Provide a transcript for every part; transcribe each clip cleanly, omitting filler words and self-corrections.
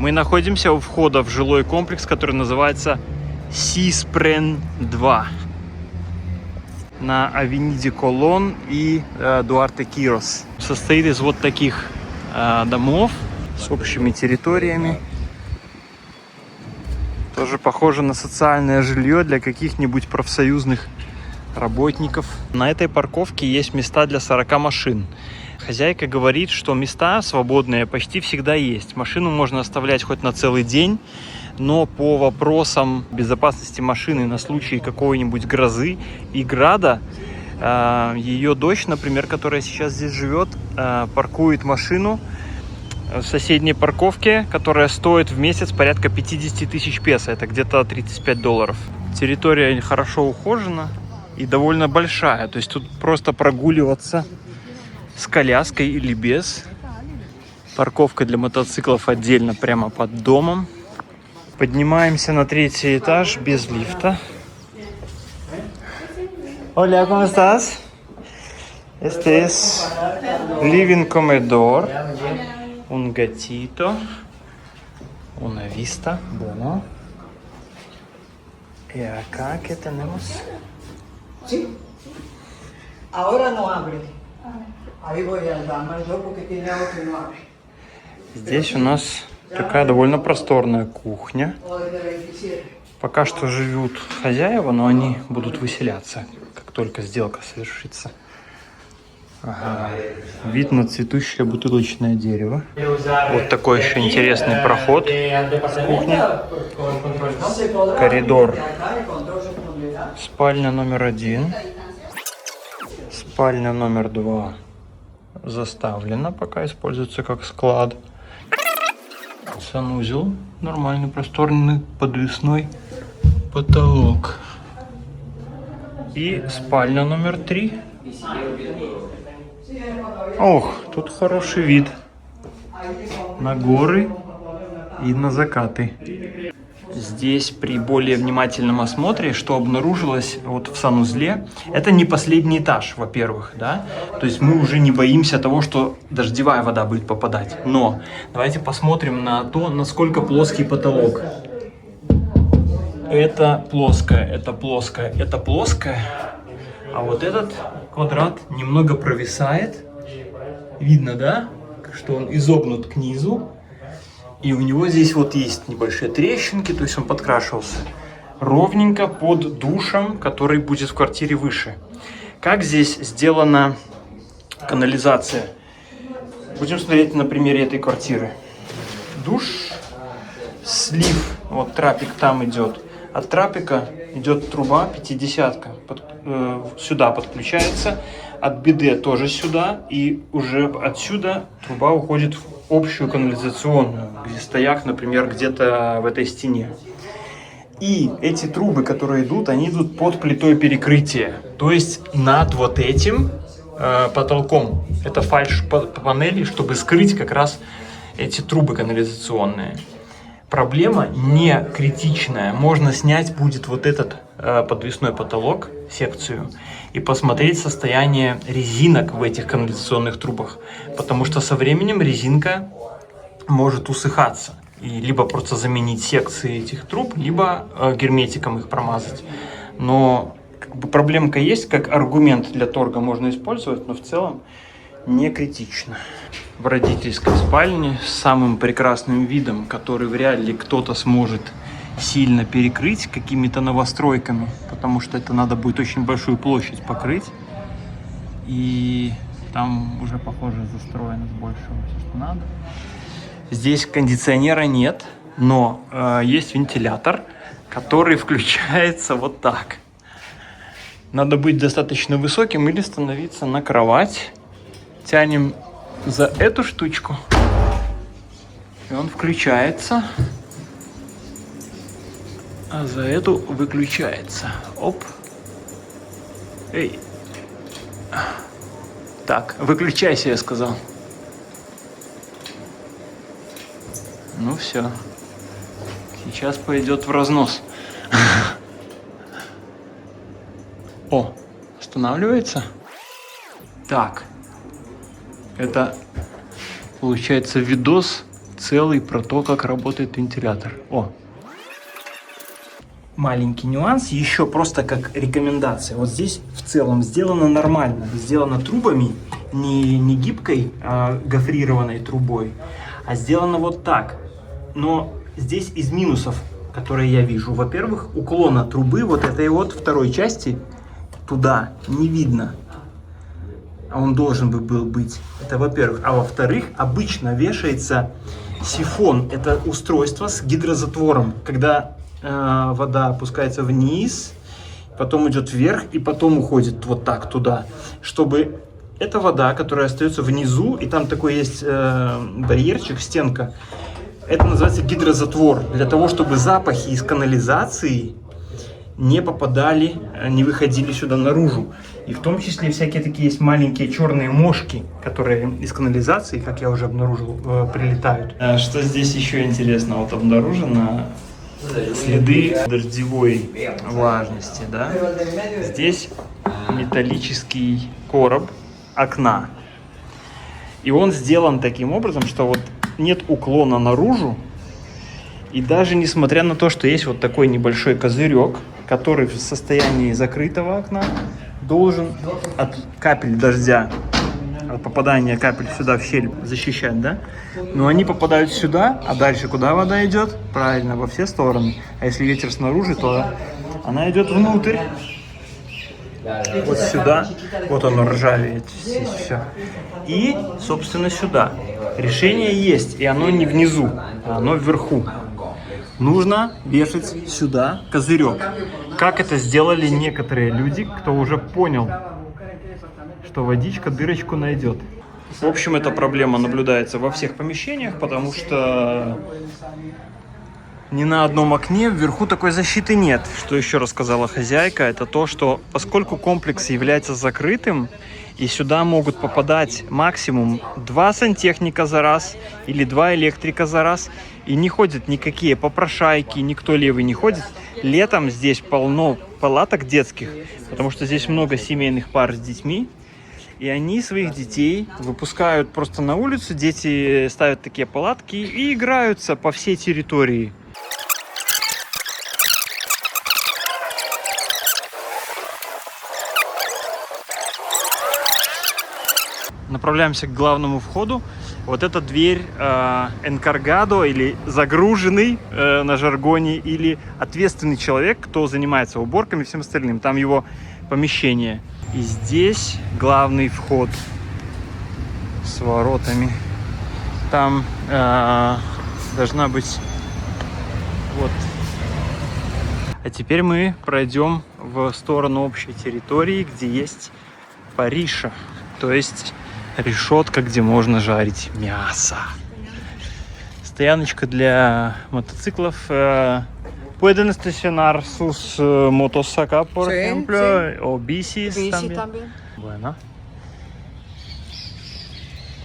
Мы находимся у входа в жилой комплекс, который называется Сиспрен 2 на Авениде Колон и Дуарте Кирос. Состоит из вот таких домов с общими территориями. Тоже похоже на социальное жилье для каких-нибудь профсоюзных работников. На этой парковке есть места для 40 машин. Хозяйка говорит, что места свободные почти всегда есть. Машину можно оставлять хоть на целый день, но по вопросам безопасности машины на случай какой-нибудь грозы и града, ее дочь, например, которая сейчас здесь живет, паркует машину в соседней парковке, которая стоит в месяц порядка 50 тысяч песо. Это где-то $35. Территория хорошо ухожена и довольно большая. То есть тут просто прогуливаться с коляской или без. Парковка для мотоциклов отдельно прямо под домом. Поднимаемся на 3-й этаж без лифта. Hola, ¿cómo estás? Este es living comedor. Un gatito. Una vista. Bueno. Y acá, ¿qué tenemos? Sí. Ahora no abre. Ahí voy a dar más dos porque tiene agua que no abre. Здесь у нас такая довольно просторная кухня. Пока что живут хозяева, но они будут выселяться, как только сделка совершится. Ага. Вид на цветущее бутылочное дерево. Вот такой еще интересный проход с кухни. Коридор. Спальня номер 1. Спальня номер 2 заставлена, пока используется как склад. Санузел. Нормальный просторный подвесной потолок. И спальня номер 3. Ох, тут хороший вид на горы и на закаты. Здесь при более внимательном осмотре, что обнаружилось вот в санузле, это не последний этаж, во-первых, да, то есть мы уже не боимся того, что дождевая вода будет попадать. Но давайте посмотрим на то, насколько плоский потолок. Это плоское, это плоское, это плоское, а вот этот квадрат немного провисает. Видно, да, что он изогнут к низу. И у него здесь вот есть небольшие трещинки, то есть он подкрашивался ровненько под душем, который будет в квартире выше. Как здесь сделана канализация? Будем смотреть на примере этой квартиры. Душ, слив, вот трапик там идет. От трапика идет труба 50-ка, сюда подключается. От биде тоже сюда, и уже отсюда труба уходит в общую канализационную, где стояк, например, где-то в этой стене. И эти трубы, которые идут, они идут под плитой перекрытия, то есть над вот этим потолком. Это фальш-панели, чтобы скрыть как раз эти трубы канализационные. Проблема не критичная. Можно снять будет вот этот подвесной потолок, секцию, и посмотреть состояние резинок в этих канализационных трубах. Потому что со временем резинка может усыхаться. И либо просто заменить секции этих труб, либо герметиком их промазать. Но как бы проблемка есть, как аргумент для торга можно использовать, но в целом не критично. В родительской спальне с самым прекрасным видом, который вряд ли кто-то сможет сильно перекрыть какими-то новостройками, потому что это надо будет очень большую площадь покрыть. И там уже, похоже, застроено с большего все, что надо. Здесь кондиционера нет, но есть вентилятор, который включается вот так. Надо быть достаточно высоким или становиться на кровать. Тянем за эту штучку, и он включается, а за эту выключается. Оп. Эй. Так, выключайся, я сказал. Ну все. Сейчас пойдет в разнос. О, останавливается. Так. Это получается видос целый про то, как работает вентилятор. О! Маленький нюанс, еще просто как рекомендация. Вот здесь в целом сделано нормально. Сделано трубами, не гибкой, гофрированной трубой, а сделано вот так. Но здесь из минусов, которые я вижу. Во-первых, уклона трубы вот этой вот второй части туда не видно. А он должен был быть. Это во-первых. А во-вторых, обычно вешается сифон. Это устройство с гидрозатвором. Когда вода опускается вниз, потом идет вверх и потом уходит вот так туда. Чтобы эта вода, которая остается внизу, и там такой есть барьерчик, стенка, это называется гидрозатвор. Для того, чтобы запахи из канализации не попадали, не выходили сюда наружу. И в том числе всякие такие есть маленькие черные мошки, которые из канализации, как я уже обнаружил, прилетают. Что здесь еще интересно? Вот обнаружено следы дождевой влажности, да? Здесь металлический короб окна. И он сделан таким образом, что вот нет уклона наружу. И даже несмотря на то, что есть вот такой небольшой козырек, который в состоянии закрытого окна должен от капель дождя, от попадания капель сюда в щель защищать, да? Но они попадают сюда, а дальше куда вода идет? Правильно, во все стороны. А если ветер снаружи, то она идет внутрь. Вот сюда. Вот оно ржавеет здесь все. И, собственно, сюда. Решение есть, и оно не внизу, а оно вверху. Нужно вешать сюда козырек. Как это сделали некоторые люди, кто уже понял, что водичка дырочку найдет. В общем, эта проблема наблюдается во всех помещениях, потому что ни на одном окне вверху такой защиты нет. Что еще рассказала хозяйка, это то, что поскольку комплекс является закрытым, и сюда могут попадать максимум 2 сантехника за раз или 2 электрика за раз, и не ходят никакие попрошайки, никто левый не ходит. Летом здесь полно палаток детских, потому что здесь много семейных пар с детьми. И они своих детей выпускают просто на улицу, дети ставят такие палатки и играются по всей территории. Направляемся к главному входу. Вот эта дверь энкаргадо или загруженный на жаргоне, или ответственный человек, кто занимается уборками и всем остальным. Там его помещение. И здесь главный вход с воротами. Там должна быть вот. А теперь мы пройдем в сторону общей территории, где есть париша, то есть решетка, где можно жарить мясо. Стояночка для мотоциклов. Pueden estacionar sus motos acá, por Sí, ejemplo, sí. o bicis Bici también. también. Bueno.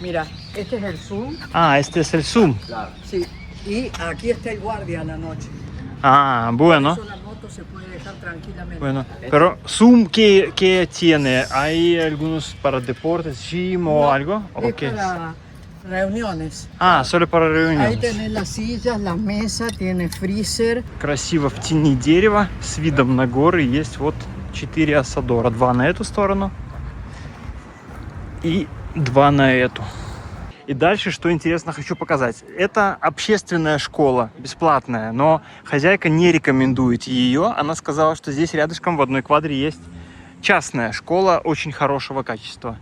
Mira, este es el Zoom. Ah, este es el Zoom. Claro. Sí. Y aquí está el guardia a la noche. Ah, bueno. Por eso la moto se puede dejar tranquilamente. Bueno, pero Zoom, ¿qué tiene? ¿Hay algunos para deportes, gym o No, algo? Es ¿O qué es? para reuniones. А, solo para Ahí reuniones. tenés las sillas, la mesa, tiene freezer. Красиво в тени дерева, с видом на горы. Есть вот 4 Асадора. 2 на эту сторону и 2 на эту. И дальше, что интересно, хочу показать. Это общественная школа, бесплатная, но хозяйка не рекомендует ее. Она сказала, что здесь рядышком в одной квадре есть частная школа очень хорошего качества.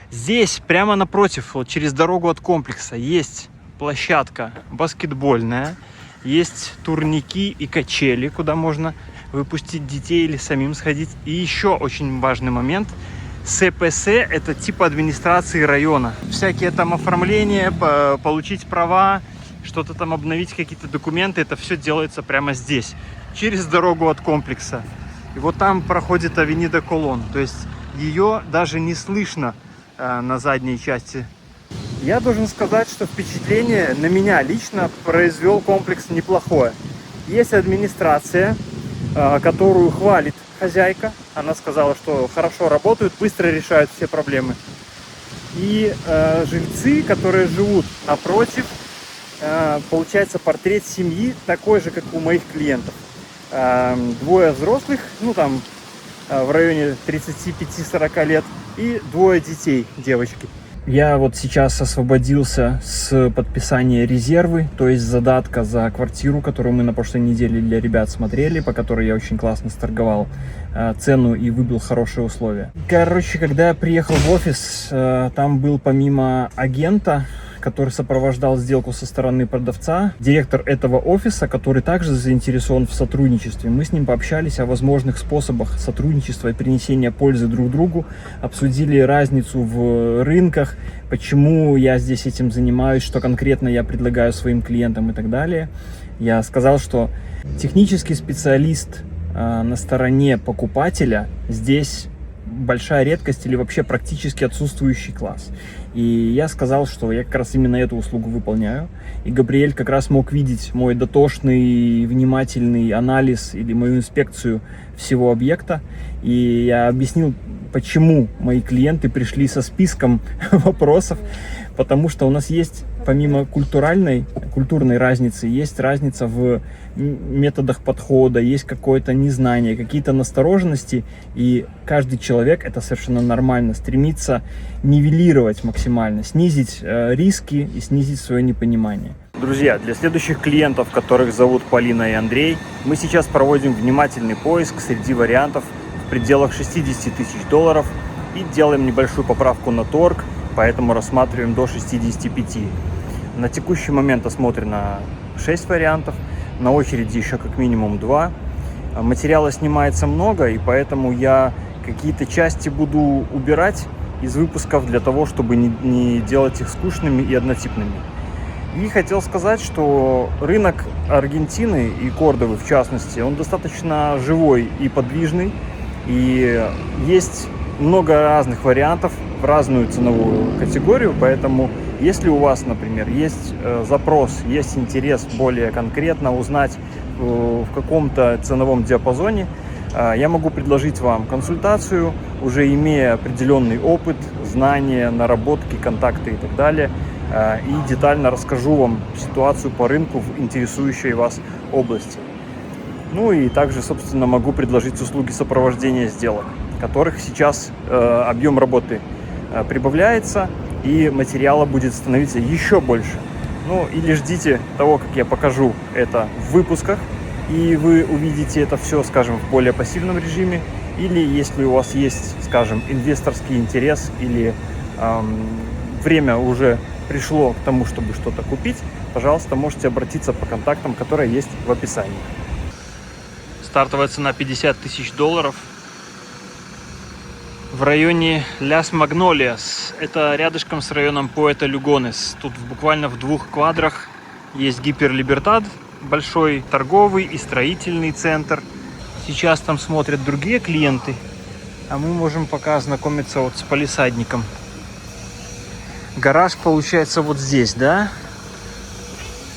Здесь, прямо напротив, вот через дорогу от комплекса, есть площадка баскетбольная, есть турники и качели, куда можно выпустить детей или самим сходить. И еще очень важный момент. СПС – это типа администрации района. Всякие там оформления, получить права, что-то там обновить, какие-то документы, это все делается прямо здесь, через дорогу от комплекса. И вот там проходит Авенида Колон, то есть ее даже не слышно на задней части. Я должен сказать, что впечатление на меня лично произвел комплекс неплохое. Есть администрация, которую хвалит хозяйка. Она сказала, что хорошо работают, быстро решают все проблемы. И жильцы, которые живут напротив, получается портрет семьи такой же, как у моих клиентов. Двое взрослых, ну там в районе 35-40 лет, и двое детей, девочки. Я вот сейчас освободился с подписания резервы, то есть задатка за квартиру, которую мы на прошлой неделе для ребят смотрели, по которой я очень классно сторговал цену и выбил хорошие условия. Короче, когда я приехал в офис, там был помимо агента, который сопровождал сделку со стороны продавца, директор этого офиса, который также заинтересован в сотрудничестве. Мы с ним пообщались о возможных способах сотрудничества и принесения пользы друг другу, обсудили разницу в рынках, почему я здесь этим занимаюсь, что конкретно я предлагаю своим клиентам и так далее. Я сказал, что технический специалист на стороне покупателя здесь большая редкость или вообще практически отсутствующий класс. И я сказал, что я как раз именно эту услугу выполняю. И Габриэль как раз мог видеть мой дотошный, внимательный анализ или мою инспекцию всего объекта. И я объяснил, почему мои клиенты пришли со списком вопросов. Потому что у нас есть, помимо культурной разницы, есть разница в методах подхода, есть какое-то незнание, какие-то настороженности, и каждый человек, это совершенно нормально, стремится нивелировать максимально, снизить риски и снизить свое непонимание. Друзья, для следующих клиентов, которых зовут Полина и Андрей, мы сейчас проводим внимательный поиск среди вариантов в пределах 60 тысяч долларов и делаем небольшую поправку на торг, поэтому рассматриваем до 65. На текущий момент осмотрено 6 вариантов, на очереди еще как минимум 2. Материала снимается много, и поэтому я какие-то части буду убирать из выпусков для того, чтобы не делать их скучными и однотипными. И хотел сказать, что рынок Аргентины и Кордовы в частности, он достаточно живой и подвижный, и есть много разных вариантов в разную ценовую категорию, поэтому если у вас, например, есть запрос, есть интерес более конкретно узнать в каком-то ценовом диапазоне, я могу предложить вам консультацию, уже имея определенный опыт, знания, наработки, контакты и так далее, и детально расскажу вам ситуацию по рынку в интересующей вас области. Ну и также, собственно, могу предложить услуги сопровождения сделок, которых сейчас объем работы прибавляется, и материала будет становиться еще больше. Ну или ждите того, как я покажу это в выпусках, и вы увидите это все, скажем, в более пассивном режиме, или если у вас есть, скажем, инвесторский интерес, или время уже пришло к тому, чтобы что-то купить, пожалуйста, можете обратиться по контактам, которые есть в описании. Стартовая цена 50 тысяч долларов. В районе Ляс Магнолиас. Это рядышком с районом Пуэрто Люгонес. Тут буквально в 2 квадрах есть Гиперлибертад, большой торговый и строительный центр. Сейчас там смотрят другие клиенты, а мы можем пока ознакомиться вот с палисадником. Гараж получается вот здесь, да?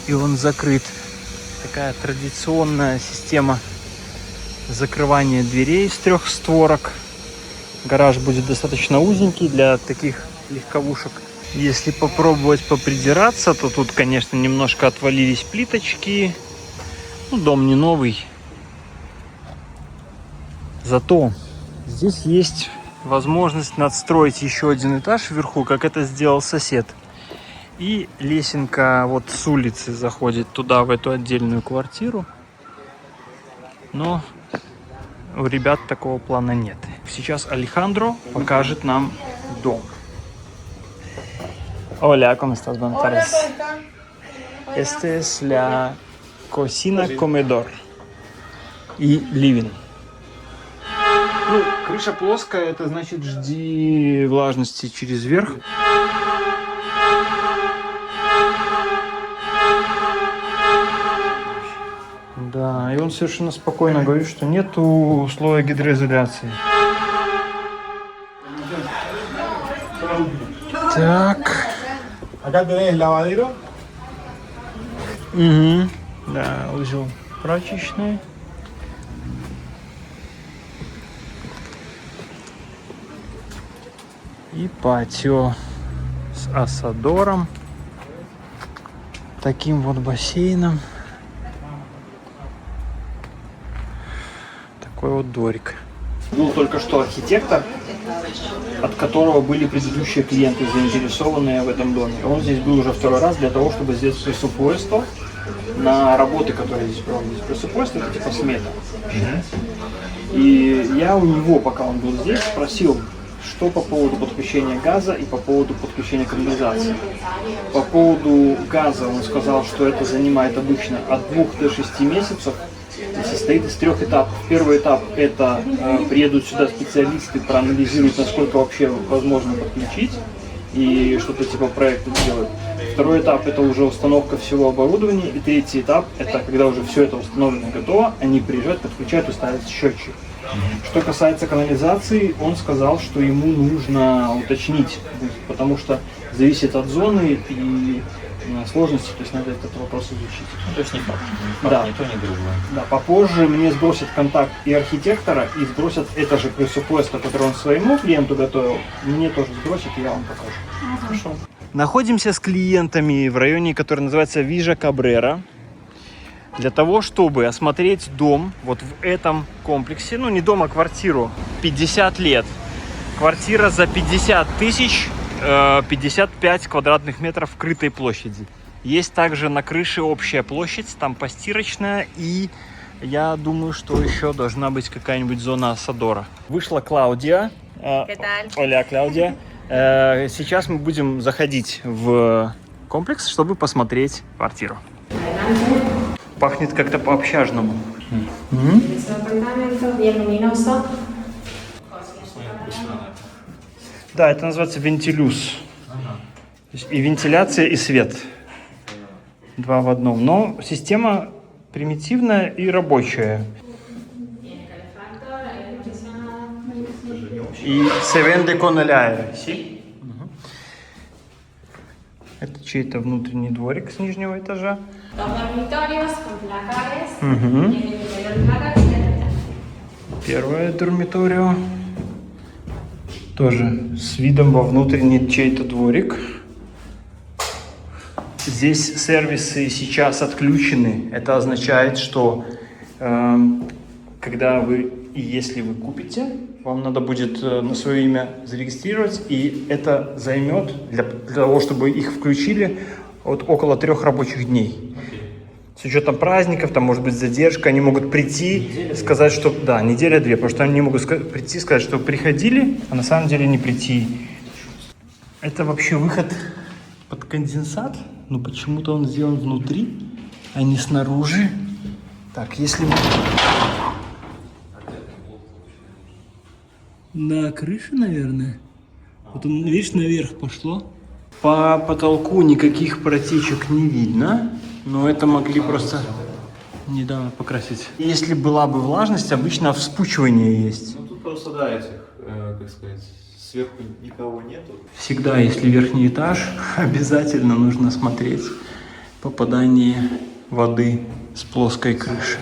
И он закрыт. Такая традиционная система закрывания дверей с 3 створок. Гараж будет достаточно узенький для таких легковушек. Если попробовать попридираться, то тут, конечно, немножко отвалились плиточки. Ну, дом не новый. Зато здесь есть возможность надстроить еще один этаж вверху, как это сделал сосед. И лесенка вот с улицы заходит туда, в эту отдельную квартиру. Но у ребят такого плана нет. Сейчас Алехандро покажет нам дом. Hola, ¿cómo estás? Buenas tardes. Esta es la cocina, comedor и living. Ну, крыша плоская, это значит жди влажности через верх. Да, и он совершенно спокойно говорит, что нету слоя гидроизоляции. Так. Acá tenés lavadero. Угу. Да, узел прачечной. И патио с асадором. таким вот бассейном. Такой вот дворик. Был только что архитектор, от которого были предыдущие клиенты, заинтересованные в этом доме. Он здесь был уже второй раз для того, чтобы сделать пресуппойство на работы, которые здесь проводились. Пресуппойство — это типа смета. И я у него, пока он был здесь, спросил, что по поводу подключения газа и по поводу подключения канализации. По поводу газа он сказал, что это занимает обычно от 2 до 6 месяцев. И состоит из 3 этапов. Первый этап — это приедут сюда специалисты, проанализируют, насколько вообще возможно подключить и что-то типа проекта делают. Второй этап — это уже установка всего оборудования. И третий этап — это когда уже все это установлено и готово, они приезжают, подключают и ставят счетчик. Что касается канализации, он сказал, что ему нужно уточнить, потому что зависит от зоны и сложности, то есть надо этот вопрос изучить. Ну, то есть не факт. Да. Ни то, ни другое. Да, попозже мне сбросят контакт и архитектора, и сбросят это же пресуппойство, которое он своему клиенту готовил, мне тоже сбросят, и я вам покажу. Хорошо. Находимся с клиентами в районе, который называется Вижа Кабрера, для того, чтобы осмотреть дом вот в этом комплексе, ну не дом, а квартиру, 50 лет. Квартира за 50 тысяч, 55 квадратных метров крытой площади. Есть также на крыше общая площадь, там постирочная, и я думаю, что еще должна быть какая-нибудь зона Асадора. Вышла Клаудия. Оля, Клаудия. Сейчас мы будем заходить в комплекс, чтобы посмотреть квартиру. Пахнет как-то по-общажному. Да, это называется вентилюс. И вентиляция, и свет. Два в одном. Но система примитивная и рабочая. И se vende con el aire. Это чей-то внутренний дворик с нижнего этажа. Первое dormitorio. Тоже с видом во внутренний чей-то дворик. Здесь сервисы сейчас отключены. Это означает, что когда вы и если вы купите, вам надо будет на свое имя зарегистрировать, и это займет для того, чтобы их включили, вот около 3 рабочих дней. С учетом праздников, там может быть задержка, они могут прийти, сказать, что... Да, неделя-две, потому что они могут прийти, сказать, что приходили, а на самом деле не прийти. Это вообще выход под конденсат, но почему-то он сделан внутри, а не снаружи. Так, если... На крыше, наверное. Вот он, видишь, наверх пошло. По потолку никаких протечек не видно. Но это могли просто недавно покрасить. Если была бы влажность, обычно вспучивание есть. Ну тут просто, да, этих, как сказать, сверху никого нету. Всегда, если верхний этаж, обязательно нужно смотреть попадание воды с плоской крыши.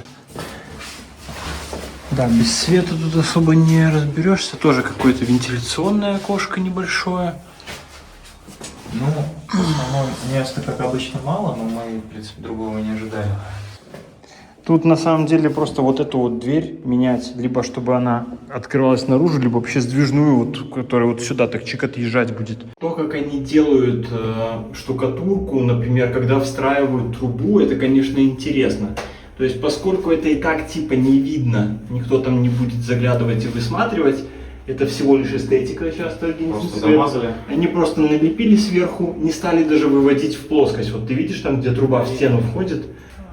Да, без света тут особо не разберешься. Тоже какое-то вентиляционное окошко небольшое. Ну, места, как обычно, мало, но мы, в принципе, другого не ожидали. Тут на самом деле просто вот эту вот дверь менять, либо чтобы она открывалась наружу, либо вообще сдвижную, вот, которая вот сюда так чик отъезжать будет. То, как они делают штукатурку, например, когда встраивают трубу, это, конечно, интересно. То есть, поскольку это и так типа не видно, никто там не будет заглядывать и высматривать, это всего лишь эстетика часто организуется. Они просто налепили сверху, не стали даже выводить в плоскость. Вот ты видишь там, где труба в стену входит,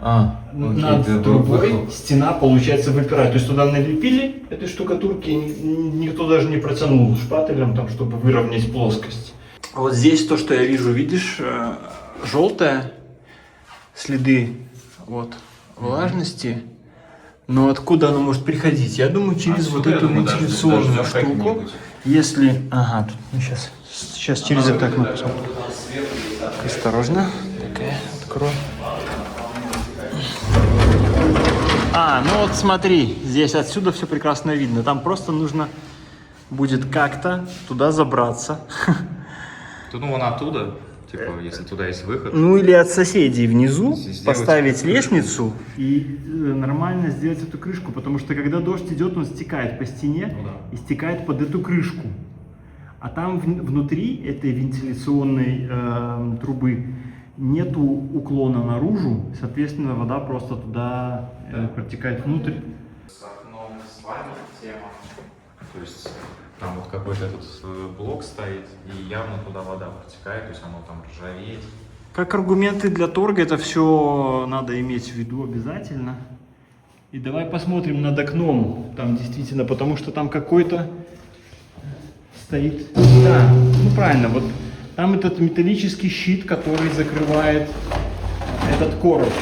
над трубой стена, получается, выпирает. То есть туда налепили этой штукатурки, никто даже не протянул шпателем, там, чтобы выровнять плоскость. Вот здесь то, что я вижу, видишь, желтое, следы вот влажности. Но откуда оно может приходить? Я думаю, через вот эту вентиляционную штуку. Если... Ага, тут мы сейчас через это окно посмотрим. Осторожно. Такая, открой. Ну вот смотри, здесь отсюда все прекрасно видно. Там просто нужно будет как-то туда забраться. Ну, вон оттуда, Типа, если туда есть выход. Ну или от соседей внизу Сделать поставить крышку. лестницу и нормально сделать эту крышку, потому что когда дождь идет, он стекает по стене и стекает под эту крышку. А там внутри этой вентиляционной трубы нету уклона наружу, соответственно вода просто туда протекает внутрь. С окном с вами тема. То есть там вот какой-то этот блок стоит, и явно туда вода протекает, то есть оно там ржавеет. Как аргументы для торга это все надо иметь в виду обязательно. И давай посмотрим над окном, там действительно, потому что там какой-то стоит, да, ну правильно, вот там этот металлический щит, который закрывает этот короб,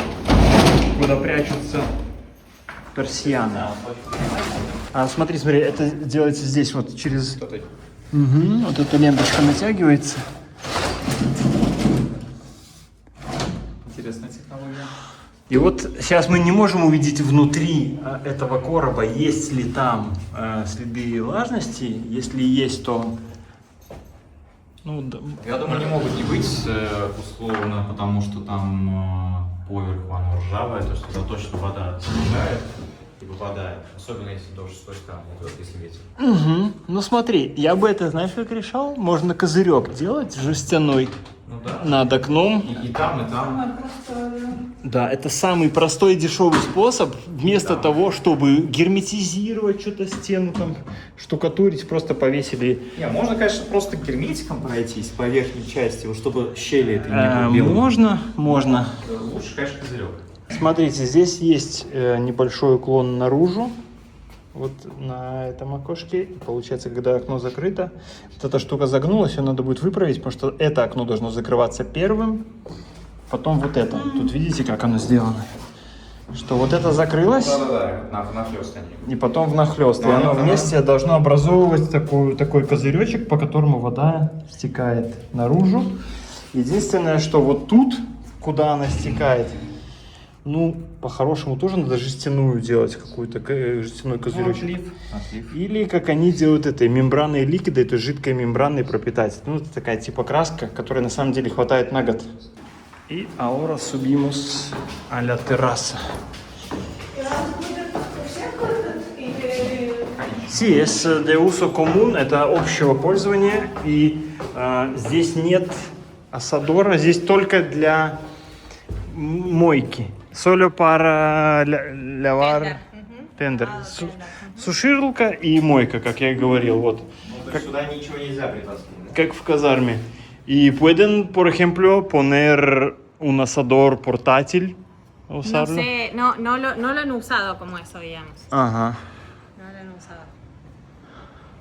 куда прячутся персианы. А смотри, это делается здесь вот через... Угу, вот эта ленточка натягивается. Интересная технология. И вот сейчас мы не можем увидеть внутри этого короба, есть ли там следы влажности. Если есть, то... Ну, да. Я думаю, не могут не быть условно, потому что там поверху оно ржавое, то есть туда точно вода стекает и выпадает. Особенно если дождь с той стороны идет, если ветер. Угу. Ну смотри, я бы это, знаешь, как решал? Можно козырек делать жестяной Ну да. над окном. И там, и там. Да, это самый простой и дешевый способ. Вместо того, чтобы герметизировать что-то стену, там, штукатурить, просто повесили. Не, можно, конечно, просто герметиком пройтись по верхней части, вот чтобы щели это не было белым. Можно. Лучше, конечно, козырек. Смотрите, здесь есть небольшой уклон наружу, вот на этом окошке. И получается, когда окно закрыто, вот эта штука загнулась, ее надо будет выправить, потому что это окно должно закрываться первым, потом вот это. Тут видите, как оно сделано? Что вот это закрылось, Да-да-да, нахлёст они. и потом внахлёст. И оно вместе должно образовывать такой козыречек, по которому вода стекает наружу. Единственное, что вот тут, куда она стекает, ну, по-хорошему тоже надо жестяную делать, какую-то жестяной козыречек. Отлив. Или как они делают это, мембранной ликвидой, то есть жидкой мембраной пропитать. Ну, это такая типа краска, которой на самом деле хватает на год. И ahora subimos a la terraza. Sí, es de uso común, это общего пользования. И здесь нет асадора, здесь только для мойки. Solo para lavar тендер. Сушилка и мойка, как я и говорил, вот. Ну, то есть сюда ничего нельзя притаскивать. Как в казарме. Y pueden, por ejemplo, poner un asador portátil. No ¿Usarlo? sé, no lo han usado como eso, digamos. Ajá. No lo han usado.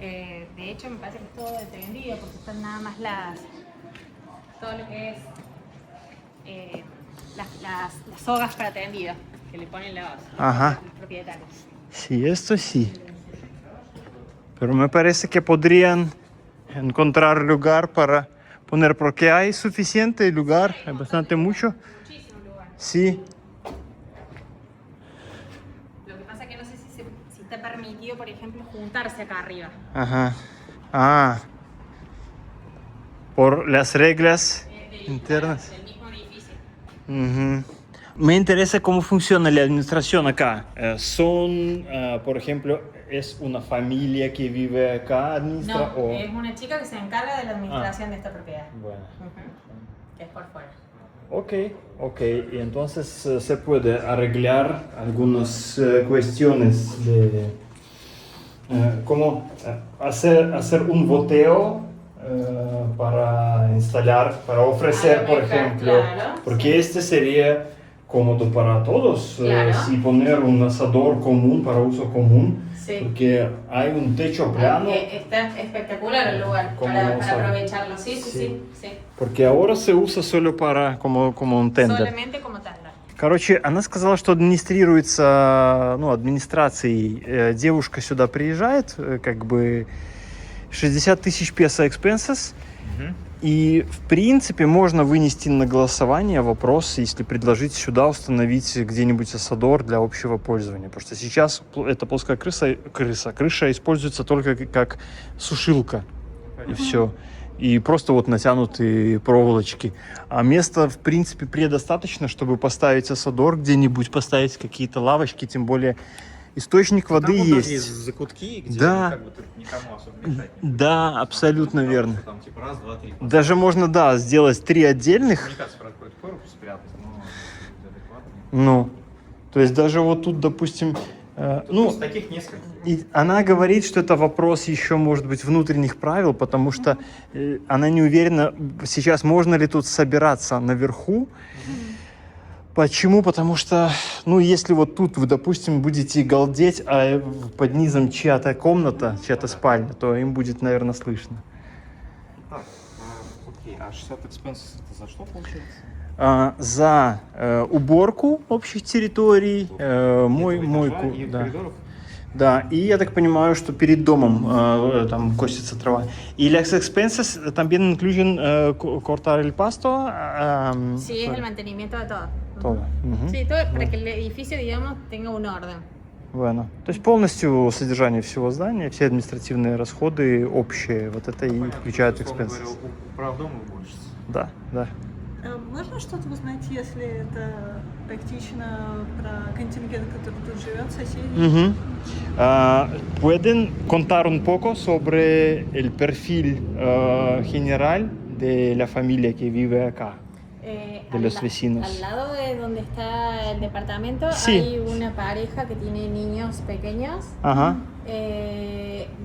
De hecho, me parece que es todo de tendido porque están nada más todo lo que es las sogas para tendido que le ponen los Ajá. propietarios. Sí, esto sí. Pero me parece que podrían encontrar lugar para poner, porque hay suficiente lugar, hay bastante mucho. Muchísimo lugar. Sí. Lo que pasa es que no sé si está permitido, por ejemplo, juntarse acá arriba. Ajá. Ah. Por las reglas internas. Del mismo edificio. Ujú. Me interesa cómo funciona la administración acá. Por ejemplo, ¿es una familia que vive acá, administra? No, o... es una chica que se encarga de la administración de esta propiedad. Bueno. Ujú. Que es por fuera. Ok. Y entonces se puede arreglar algunas cuestiones de cómo hacer un boteo para instalar, para ofrecer, por ejemplo, claro, porque este sería cómodo para todos, Claro. si poner un asador común para uso común, Sí. porque hay un techo plano, Está espectacular el lugar ¿Cómo para vamos a ver? aprovecharlo. Sí. porque ahora se usa solo para como un tender. Solamente como tanda. Короче, она сказала, что администрируется, администрацией. Девушка сюда приезжает, как бы 60 тысяч песо expenses. И, в принципе, можно вынести на голосование вопрос, если предложить сюда установить где-нибудь асадор для общего пользования. Потому что сейчас эта плоская крыша используется только как сушилка. И все. и просто вот натянутые проволочки. А места, в принципе, предостаточно, чтобы поставить осадор где-нибудь, поставить какие-то лавочки, тем более источник воды Там есть. есть закутки, где Да. как бы ты никому особо мешать не будешь. Да, абсолютно Там, верно. Там типа раз, два, три. Даже можно, да, сделать 3 отдельных. Коммуникация происходит корпус спрятать, но адекватно. Ну, то есть даже вот тут, допустим, ну, Просто таких несколько. и она говорит, что это вопрос еще, может быть, внутренних правил, потому что она не уверена, сейчас можно ли тут собираться наверху. Почему? Потому что, ну, если вот тут вы, допустим, будете галдеть, а под низом чья-то комната, чья-то спальня, то им будет, наверное, слышно. Так, окей, а 60 экспенсов это за что получается? За уборку общих территорий, мойку, И да. коридоров? Да, и я так понимаю, что перед домом там косится трава. Y las expenses también incluyen cortar el pasto. Sí, es el mantenimiento de todo. Todo. Мгм. Sí, todo para que el edificio, digamos, tenga un orden. Bueno. То есть полностью содержание всего здания, все административные расходы общие, вот это и включают Условно expenses. говоря, управдом уборщица. Да, да. Можно что-то узнать, если это практично про контингент, который тут живет, соседей? Ujú. ¿Pueden contar un poco sobre el perfil general de la familia que vive acá? De los vecinos. Al lado de donde está el departamento Sí. hay una pareja que tiene niños pequeños. Ajá.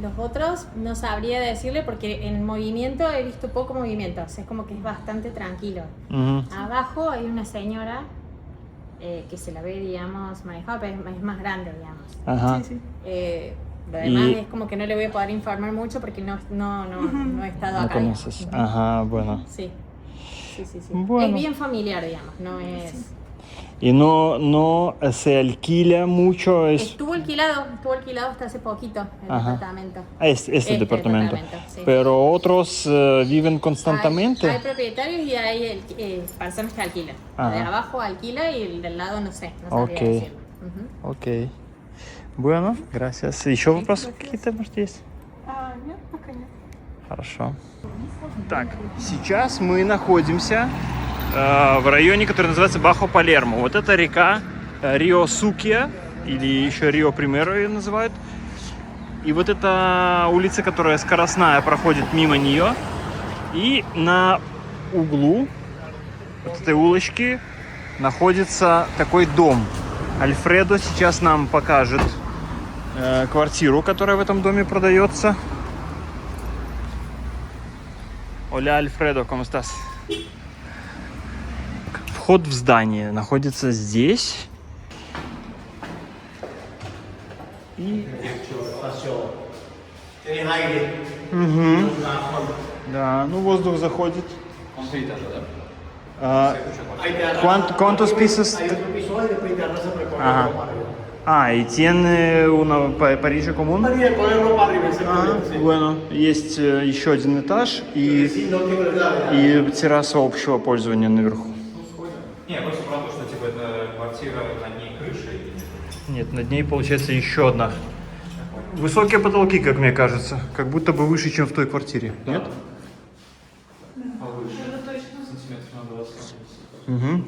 Los otros no sabría decirle porque en movimiento he visto poco movimiento, o sea, es como que es bastante tranquilo. Ujú. Abajo hay una señora que se la ve, digamos, manejada, pero es más grande, digamos. Ajá. Sí, sí. Lo demás Y- es como que no le voy a poder informar mucho porque no he estado No acá. conoces. Ujú. Ajá, bueno. Sí. Sí, sí, sí. Bueno. Es bien familiar, digamos, no es... Y no se alquila mucho. Estuvo alquilado hasta hace poquito el Ajá. departamento. Este departamento. sí. Pero otros viven constantemente. Hay propietarios y hay personas que alquilan. Ajá. De abajo alquila y el del lado no sé, no sabría Ok. decir. Ujú. Окей. Bueno, gracias. Еще вопросы какие-то, может, есть? Нет, пока нет. Хорошо. Так, сейчас мы находимся в районе, который называется Бахо-Палермо. Вот это река Рио-Сукия, или еще Рио-Примеро ее называют. И вот эта улица, которая скоростная, проходит мимо нее. И на углу вот этой улочки находится такой дом. Альфредо сейчас нам покажет квартиру, которая в этом доме продается. Hola, Альфредо, ¿cómo estás? Вход в здание находится здесь. И... Мгм. Да, ну воздух заходит. ¿Cuántos pisos? Ajá. Y tiene una parrilla común. Bueno, есть еще один этаж и терраса общего пользования наверху. Не, просто про то, что типа это квартира, над ней крыша или нет? Нет, над ней получается еще одна. Высокие потолки, как мне кажется, как будто бы выше, чем в той квартире. Нет? Повыше. Сантиметров на 20. Угу.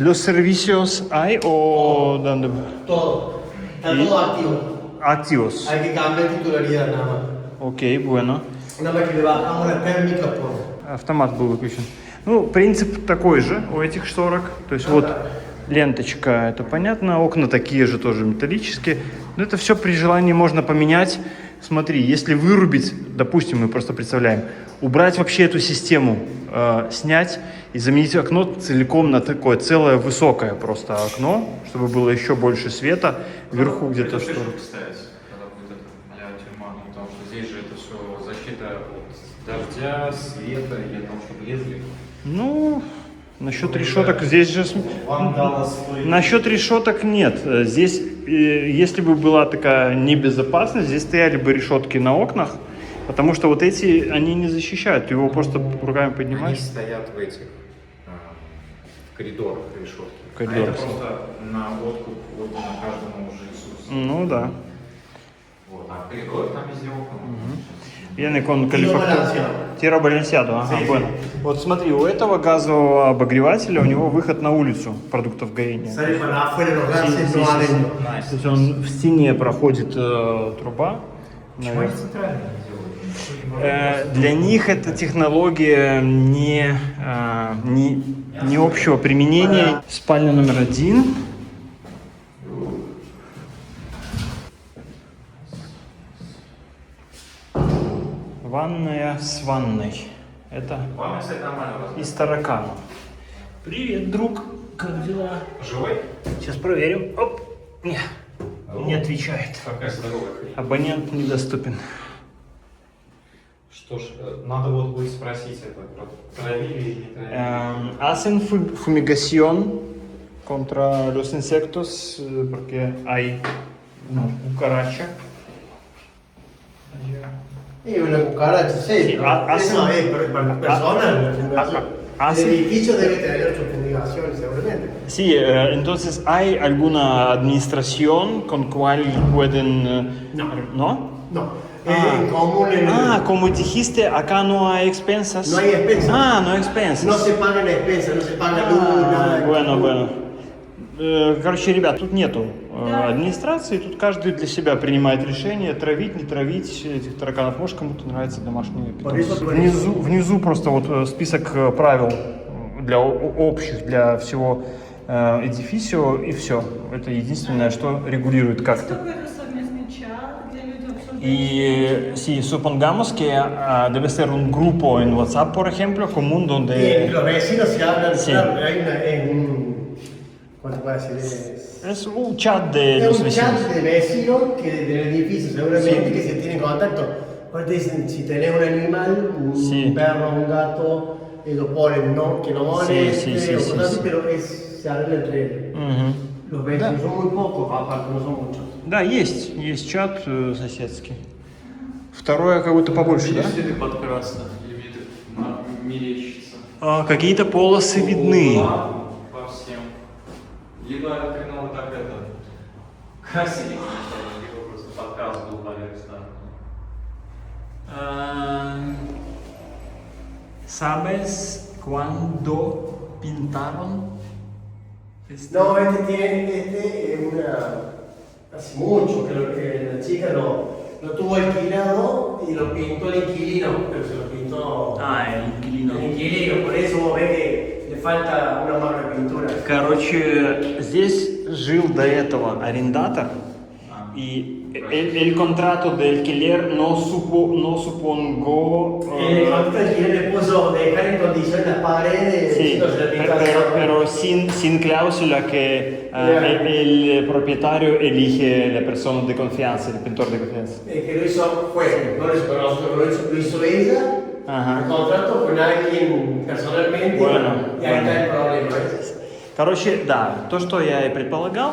Los servicios hay o dónde? Todo. Está todo activo. Activos. Hay que cambiar titularidad nada más. Ok, bueno. Una vez que le bajamos la térmica, pues. Автомат был выключен. Ну, принцип такой же у этих шторок. То есть вот ленточка, это понятно. Окна такие же, тоже металлические. Но это все при желании можно поменять. Смотри, если вырубить, допустим, мы просто представляем, убрать вообще эту систему, снять и заменить окно целиком на такое целое высокое просто окно, чтобы было еще больше света. Вверху где-то Это шторы. представить, когда будет это а-ля тюрьма, ну, потому что здесь же это все защита от дождя, света и от того, чтобы лезли. Ну, насчет решеток здесь же... Насчет решеток нет. Здесь, если бы была такая небезопасность, здесь стояли бы решетки на окнах, потому что вот эти, они не защищают. Ты его просто руками Они поднимаешь. стоят в этих в коридорах решетки. Коридорах. А это просто на откуп вот на каждому жильцу. Ну да. Вот, а в коридорах там везде окна. Viene con Tiro calefactor. balanceado. Tiro balanceado, ага, Sí, bueno. Вот смотри, у этого газового обогревателя у него выход на улицу продуктов горения. Sale para afuera los Sí, gases, sí, no sí, adentro. sí. То есть он в стене проходит труба. наверх. Для них эта технология не общего применения. Спальня номер 1. Ванная с ванной. Это Ванна, кстати, нормально из таракана. Привет, друг. Как дела? Живой? Сейчас проверим. Оп. Не отвечает. Какая здоровая. Абонент недоступен. Что ж, надо вот будет спросить это, травили или не травили. Hacen fumigación contra los insectos porque hay cucaracha. Y una cucaracha, sí. Sí, pero hacen- eso es para personas. la fumigación. hacen- El edificio debe tener su fumigación, seguramente. Sí, entonces hay alguna administración con cual pueden... No. ¿No? No. Es común en Como dijiste, acá no hay expensas. No hay expensas. No hay expensas. no se pagan expensas, no se paga luz, nada. Bueno. Короче, ребят, тут нету администрации, тут каждый для себя принимает решение, травить, не травить этих тараканов. Может, кому-то нравится домашние питомцы. Внизу просто вот список правил для общих, для всего эдифисио, и все. Это единственное, что регулирует как-то. Какой-то совместный чат, где люди обсуждают. Y sí, supongamos que debe ser un grupo en WhatsApp, por ejemplo, común Y donde los vecinos se hablan, Sí. claro, hay ¿cuánto puede decir? es un chat de Es los un vecinos. chat de vecinos que del edificio seguramente Sí. que se tienen contacto. Ahora te dicen, si tenés un animal, un Sí. perro, un gato, ellos ponen, ¿no? Que no moleste, Sí, sí, o sí, cosas así, sí. pero se arregla entre Мгм. los vecinos. Son muy pocos, aparte, no son muchos. Да, есть чат соседский. Второе как будто побольше, да? Следы подкрасно, или мерещится. Какие-то полосы видны. По всем. Либо хреново так это красили изначально, либо просто подкаст был поверхностный. ¿Sabes cuándo pintaron? No, este es hace mucho que la chica lo tuvo alquilado y lo pintó el inquilino, pero se lo pintó El inquilino. el inquilino, por eso vos ves que le falta una mano de pintura. Короче, здесь жил до этого арендатор, y el contrato de alquiler no supongo... El contrato de alquiler le puso dejar en condición las paredes, Sí, entonces le pintaron. pero sin cláusula que el propietario elige la persona de confianza, el pintor de confianza. El que lo hizo fue, no lo hizo con nosotros, lo hizo ella, Ага. el contrato con alguien personalmente, Bueno, y ahí bueno. está el problema, ¿ves? Короче, да, то, что я и предполагал,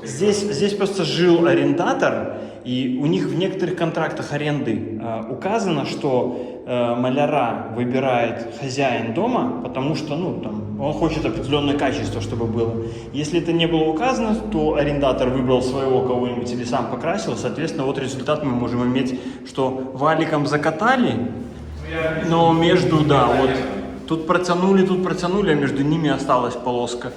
здесь просто жил арендатор, и у них в некоторых контрактах аренды указано, что маляра выбирает хозяин дома, потому что он хочет определенное качество, чтобы было. Если это не было указано, то арендатор выбрал своего кого-нибудь или сам покрасил, соответственно, вот результат мы можем иметь, что валиком закатали, но между, да, вот, тут протянули, а между ними осталась полоска.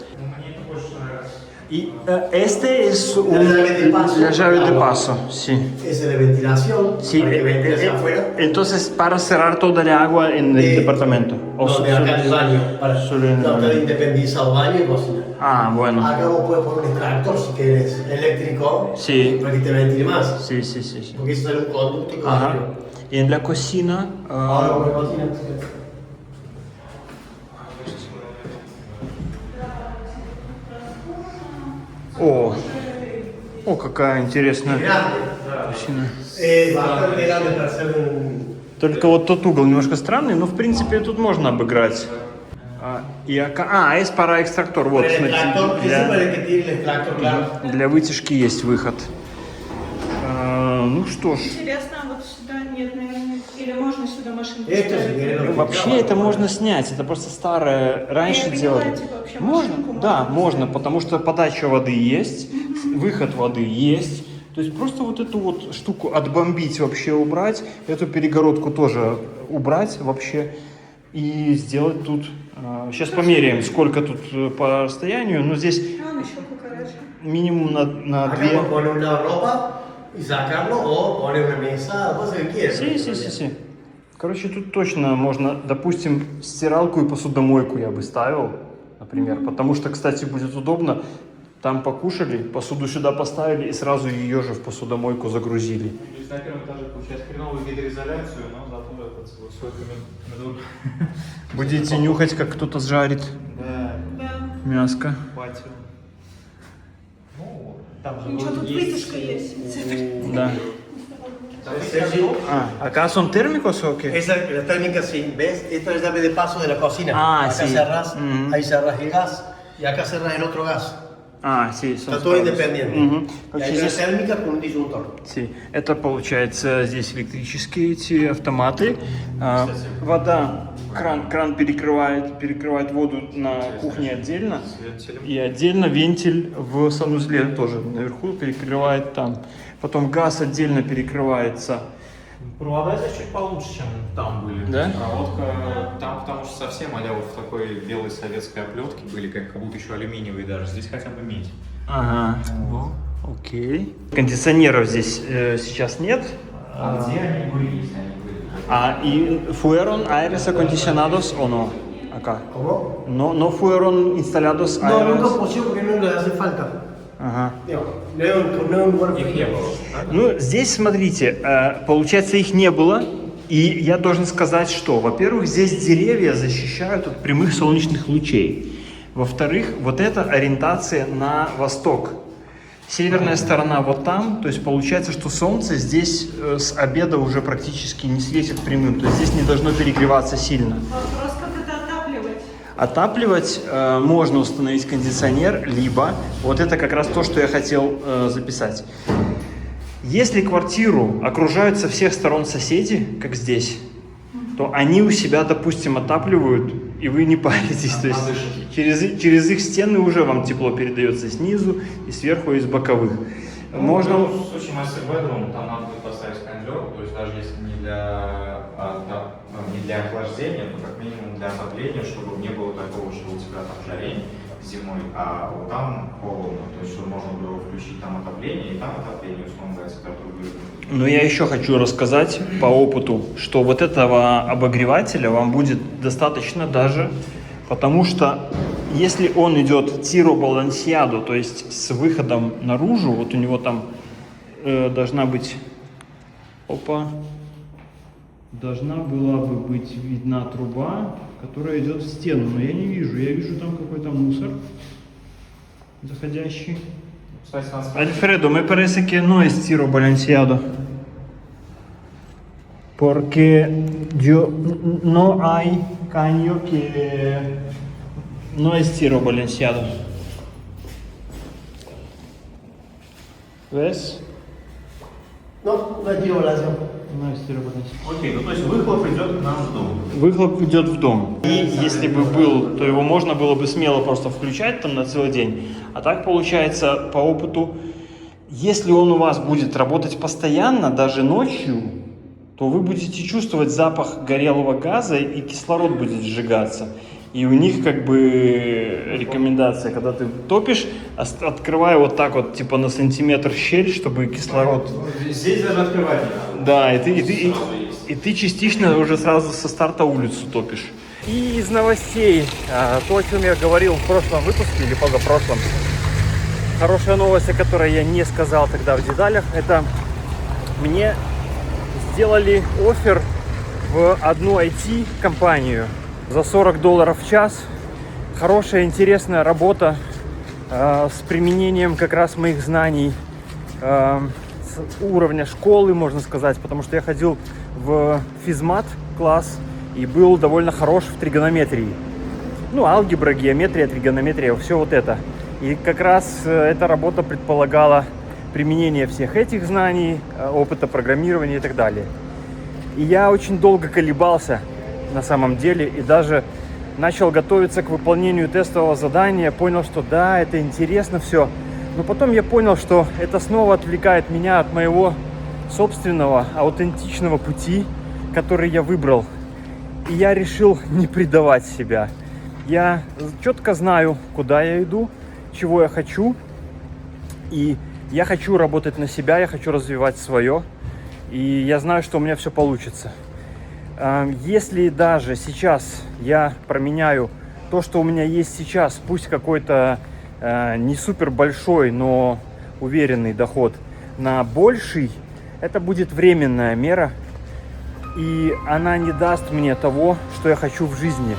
Y este es un la llave de paso, sí. Esa es la ventilación, Sí, para que vente hacia afuera. entonces para cerrar toda el agua en el departamento. No, de acá del baño, para solo en el no baño. estar independizado baño y cocina. Bueno. Acá vos puedes poner un extractor si querés, eléctrico, Sí. para que te ventile más. Sí. Porque eso sale un conducto que va Ага. arriba. Y en la cocina... Ahora con la cocina. О, какая интересная Grande. кухня. Bastante grande para hacer un... Только вот тот угол немножко странный, но в принципе тут можно обыграть. Es para extractor. Вот, el смотрите, extractor, ese para el que tiene el extractor, claro. для вытяжки есть выход. Ну что ж, Интересно, а вот сюда нет, наверное, или можно сюда машинку Esto si ставить? querés lo вообще это можно снять, это просто старое, раньше Я поняла, делали. типа, вообще Можно, машинку да, можно можно, потому что подача воды есть, выход воды есть, То есть просто вот эту вот штуку отбомбить вообще, убрать, эту перегородку тоже убрать вообще и сделать тут. Сейчас померяем, сколько тут по расстоянию, но здесь Он еще покороче. минимум на Acá 2. pone una ropa y sacarlo o pone una mesa, cosa que quieras. Си. Короче, тут точно можно, допустим, стиралку и посудомойку я бы ставил, например, потому что, кстати, будет удобно. Там покушали, посуду сюда поставили и сразу ее же в посудомойку загрузили. То есть на первом этаже получается хреновую гидроизоляцию, но зато этот свой комендор. Будете нюхать, как кто-то жарит Да, Да. мяско. патио. Ну, там же Ничего, тут вытяжка есть. Да. Acá son térmicos o qué? Esa, la térmica, sí, ¿ves? Esto es llave de paso de la cocina. Ah, acá sí. cerrás, Ujú. ahí cerrás el gas y acá cerrás el otro gas. Sí, son Está todo sprados. independiente. Мгм. Y Короче, hay una здесь térmica con un disyuntor. Sí. Это получается здесь электрические эти автоматы. Вода, кран перекрывает воду на кухне отдельно. И отдельно вентиль в санузле тоже наверху перекрывает там. Потом газ отдельно перекрывается. Провода здесь чуть получше, чем там были. Да? Проводка там, потому что совсем вот в такой белой советской оплетке были, как будто еще алюминиевые даже. Здесь хотя бы медь. Ага. Окей. Кондиционеров здесь сейчас нет. Где они были, если они были? Y fueron aires acondicionados o no acá. ¿Cómo? No fueron instalados No, aires. nunca posible porque no le hace falta. Ага. Digo, no es un buen Их не было. Да? Ну, здесь, смотрите, получается, их не было. И я должен сказать, что, во-первых, здесь деревья защищают от прямых солнечных лучей. Во-вторых, вот эта ориентация на восток. Северная сторона вот там, то есть получается, что солнце здесь с обеда уже практически не светит прямым. То есть здесь не должно перегреваться сильно. Вопрос, как это отапливать. Отапливать можно установить кондиционер, либо, вот это как раз то, что я хотел записать. Если квартиру окружают со всех сторон соседи, как здесь, то они у себя, допустим, отапливают, и вы не паритесь. То есть через их стены уже вам тепло передается снизу, и сверху, и с боковых. Можно... В случае master bedroom там надо будет поставить кондер, то есть даже если не для охлаждения, то как минимум для отопления, чтобы не было такого, что у тебя там жарень зимой, а вот там холодно, то есть чтобы можно было включить там отопление, и там отопление, условно говоря, температуру. Но я еще хочу рассказать по опыту, что вот этого обогревателя вам будет достаточно даже, потому что если он идет тиро балансиадо, то есть с выходом наружу, вот у него там должна быть, должна была бы быть видна труба, которая идет в стену, но я не вижу, я вижу там какой-то мусор заходящий. Кстати, нас... Alfredo, me parece que no es tiro balanceado. Porque yo no hay caño que no es tiro balanceado. ¿Ves? No, no es tiro balanceo. No es tiro balanceado. Окей, ну то есть выхлоп идет к нам в дом. Выхлоп идет в дом. И если бы был, то его можно было бы смело просто включать там на целый день. А так получается по опыту, если он у вас будет работать постоянно, даже ночью, то вы будете чувствовать запах горелого газа и кислород будет сжигаться. И у них как бы рекомендация, когда ты топишь, открывай вот так вот типа на сантиметр щель, чтобы кислород... Здесь даже открывать не надо. Да, и ты частично уже сразу со старта улицу топишь. И из новостей, то, о чем я говорил в прошлом выпуске или позапрошлом, хорошая новость, о которой я не сказал тогда в деталях, это мне сделали оффер в одну IT-компанию за $40 в час. Хорошая, интересная работа с применением как раз моих знаний с уровня школы, можно сказать, потому что я ходил в физмат класс и был довольно хорош в тригонометрии. Ну, алгебра, геометрия, тригонометрия, все вот это. И как раз эта работа предполагала применение всех этих знаний, опыта программирования и так далее. И я очень долго колебался на самом деле и даже начал готовиться к выполнению тестового задания, понял, что да, это интересно все, Но потом я понял, что это снова отвлекает меня от моего собственного, аутентичного пути, который я выбрал. И я решил не предавать себя. Я четко знаю, куда я иду, чего я хочу. И я хочу работать на себя, я хочу развивать свое. И я знаю, что у меня все получится. Если даже сейчас я променяю то, что у меня есть сейчас, пусть какой-то не супер большой, но уверенный доход, на больший, это будет временная мера. И она не даст мне того, что я хочу в жизни.